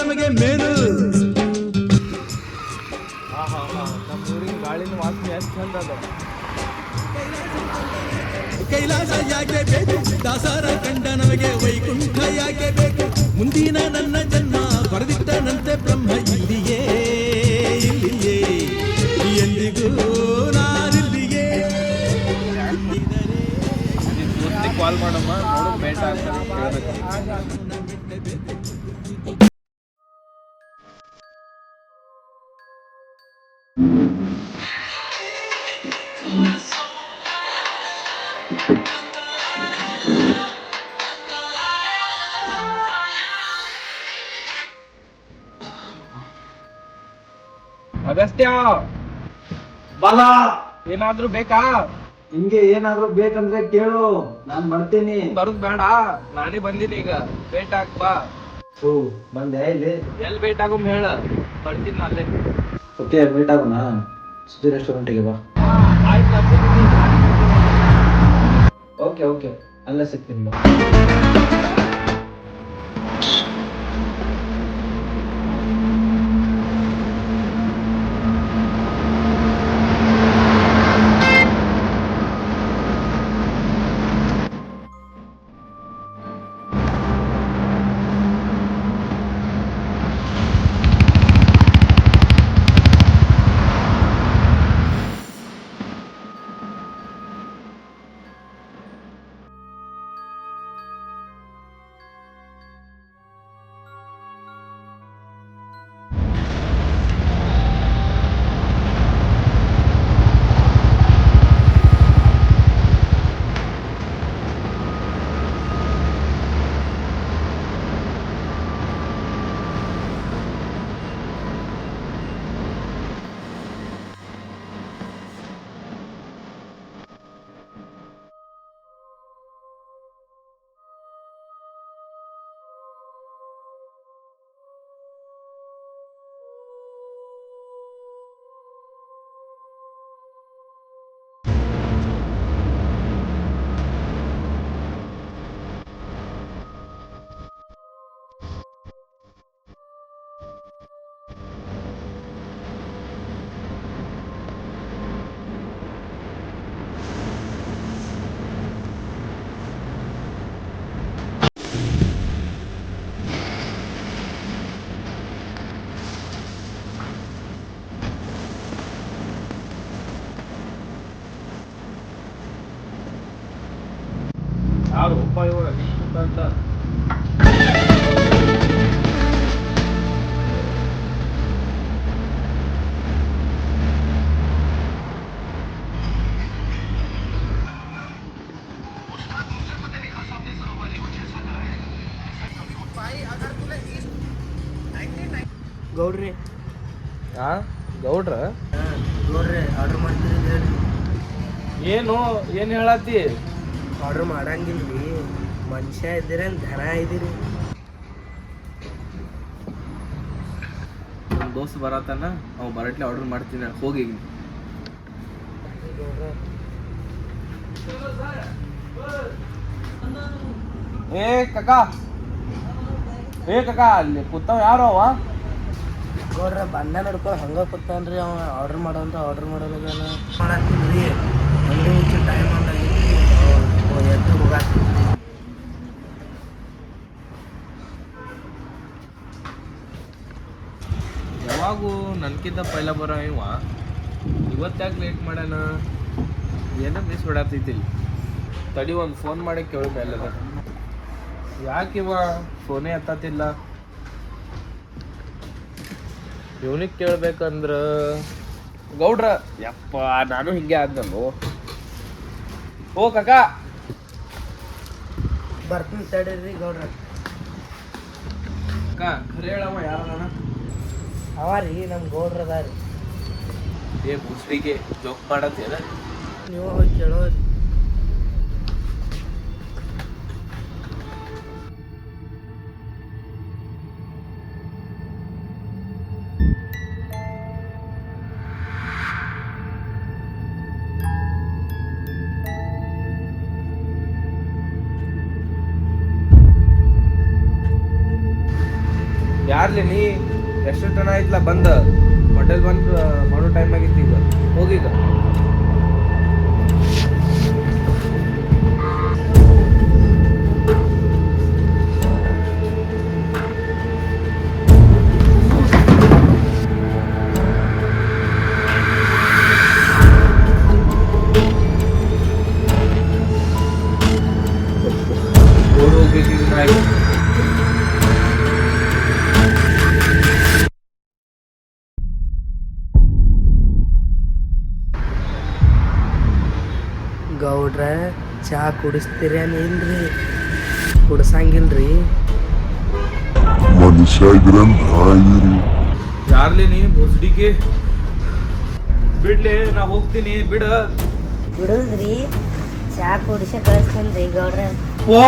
ನಮಗೆ ಮೇಲು. ನಮ್ಮ ಊರಿನ ಗಾಳಿನ ವಾಸನೆ ಎಷ್ಟು ಚಂದ ಅದ. ಕೈಲಾಸ ಯಾಕೆ ಬೇಕು, ದಾಸರ ಕಂಡ ನಮಗೆ ವೈಕುಂಠ ಯಾಕೆ ಬೇಕು. ಮುಂದಿನ ನನ್ನ ಜನ್ಮ ಬರೆದಿಟ್ಟನಂತೆ ಬ್ರಹ್ಮ ಇಲ್ಲಿಯೇ ಇಲ್ಲಿಯೇ ಎಂದಿಗೂ ನಾನಿಲ್ಲಿಯೇ. ದೋಸ್ತಿಗೆ ಕಾಲ್ ಮಾಡಮ್ಮ, ನೋಡು ಬೇಟ ಆಗ್ತದೆ ಕೇಳಬೇಕು. ಅಗಸ್ತ್ಯ ಬಲ ಏನಾದ್ರೂ ಬೇಕಾ? ನಿಂಗೆ ಏನಾದ್ರು ಬೇಕಂದ್ರೆ ಕೇಳು, ನಾನ್ ಮಾಡ್ತೀನಿ. ಬರುದ್ ಬೇಡ, ನಾನೇ ಬಂದಿನಿ ಈಗ. ಬೇಟ ಹಾಕ್ಬಾ. ಓ ಬಂದೆ ಇಲ್ಲಿ. ಎಲ್ಲಿ ಬೇಟ ಆಗಮ್ ಹೇಳ, ಬರ್ತೀನಿ ಅಲ್ಲೇ. ಓಕೆ ಮೀಟ್ ಆಗೋಣ, ಸುದ್ದಿ ರೆಸ್ಟೋರೆಂಟಿಗೆ ಬಾ. ಆಯ್ತು. ಓಕೆ ಓಕೆ ಅಲ್ಲೇ ಸಿಗ್ತೀನಿ ಬಾ. ಯಾರು ರೂಪಾಯಿ ಅಂತ ಗೌಡ್ರಿ. ಹಾ ಗೌಡ್ರ ಗೌಡ್ರಿ ಆರ್ಡರ್ ಮಾಡ್ತೀರಿ ಹೇಳ್ರಿ. ಏನ್ ಹೇಳತ್ತಿ? ಆರ್ಡರ್ ಮಾಡಂಗಿಲ್ರಿ, ಮನುಷ್ಯ ಇದ್ದೀರೇನು ದನ ಇದ್ದೀರಿ? ನಮ್ಮ ದೋಸ್ತ್ ಬರತ್ತಾನ, ಅವ್ ಬರಟ್ಲೆ ಆರ್ಡರ್ ಮಾಡ್ತೀನಿ, ಹೋಗಿ. ಏ ಕಕ್ಕ ಅಲ್ಲಿ ಕೂತಾವ ಯಾರು ಅವ? ಗೌಡ್ರ ಬಂದ ನಡ್ಕೊಂಡು ಹಂಗೆ ಕೂತಾನ್ರಿ ಅವ. ಆರ್ಡರ್ ಮಾಡೋಂತ ಆರ್ಡರ್ ಮಾಡೋಲ್ಲ ಮಾಡತ್ತೀನ್ರಿ. ಹಂಗೆ ಹೆಚ್ಚು ಟೈಮ್ ಆಗೈತಿ, ಎದ್ದು ಹೋಗಾಕ್ತೀನಿ. ಯಾವಾಗೂ ನನ್ಕಿಂತ ಪೈಲ ಬರೋ ಇವ ಇವತ್ತಾಗ ಲೇಟ್ ಮಾಡ್ಯಾನ, ಏನೋ ಮಿಸ್ ಹೊಡಾತೈತಿಲ್ಲ. ತಡಿ ಒಂದು ಫೋನ್ ಮಾಡಿ ಕೇಳಬೇಕಲ್ಲ. ಯಾಕಿವ ಫೋನೇ ಎತ್ತತಿಲ್ಲ? ಇವನಿಗೆ ಕೇಳ್ಬೇಕಂದ್ರ ಗೌಡ್ರ ಯಪ್ಪ ನಾನು ಹಿಂಗೆ ಆದ್ನಲ್ಲೋ. ಓ ಕಾಕ ಬರ್ತೀನಿ ತಡೀರಿ ಗೌಡ್ರ. ಅಕ್ಕ ಖರೆ ಹೇಳವ ಯಾರಣ್ಣ? ಅವ ರೀ ನಮ್ಮ ಗೌಡ್ರ ಅದ ರೀ. ಏ ಮುಸ್ರಿಗೆ ಜೋಕ್ ಮಾಡತ್ತೇನ? ನೀವು ಹೋಗಿ ಕೇಳೋರಿ. ಯಾರ್ಲಿ ನೀ ಎಷ್ಟು ಟನ್ ಆಯ್ತಲ್ಲ ಬಂದ ಹೋಟೆಲ್ ಬಂದು ಮಾಡೋ ಟೈಮ್ ಆಗಿತ್ತು ಈಗ ಹೋಗೀಗ ಹೋಗ್ಬೇಕು ಈಗ ನಾ ಈಗ. ಗೌಡ್ರ ಚಾ ಕುಡಿಸ್ತೀರೇನಿಲ್ರಿ? ಕುಡ್ಸಂಗಿಲ್ರಿ? ಮನುಷ್ಯ ಇದ್ರನ್ ಹಾಯಿರಿ ಯಾರ್ಲಿ ನೀ ಬುಸ್ಡಿಗೆ ಬಿಡ್ಲಿ ನಾ ಹೋಗ್ತೀನಿ ಬಿಡ ಬಿಡುದ್ರಿ ಚಾ ಕುಡಿಸಿ ಕಳಿಸ್ತೇನ್ರಿ ಗೌಡ್ರ ಓ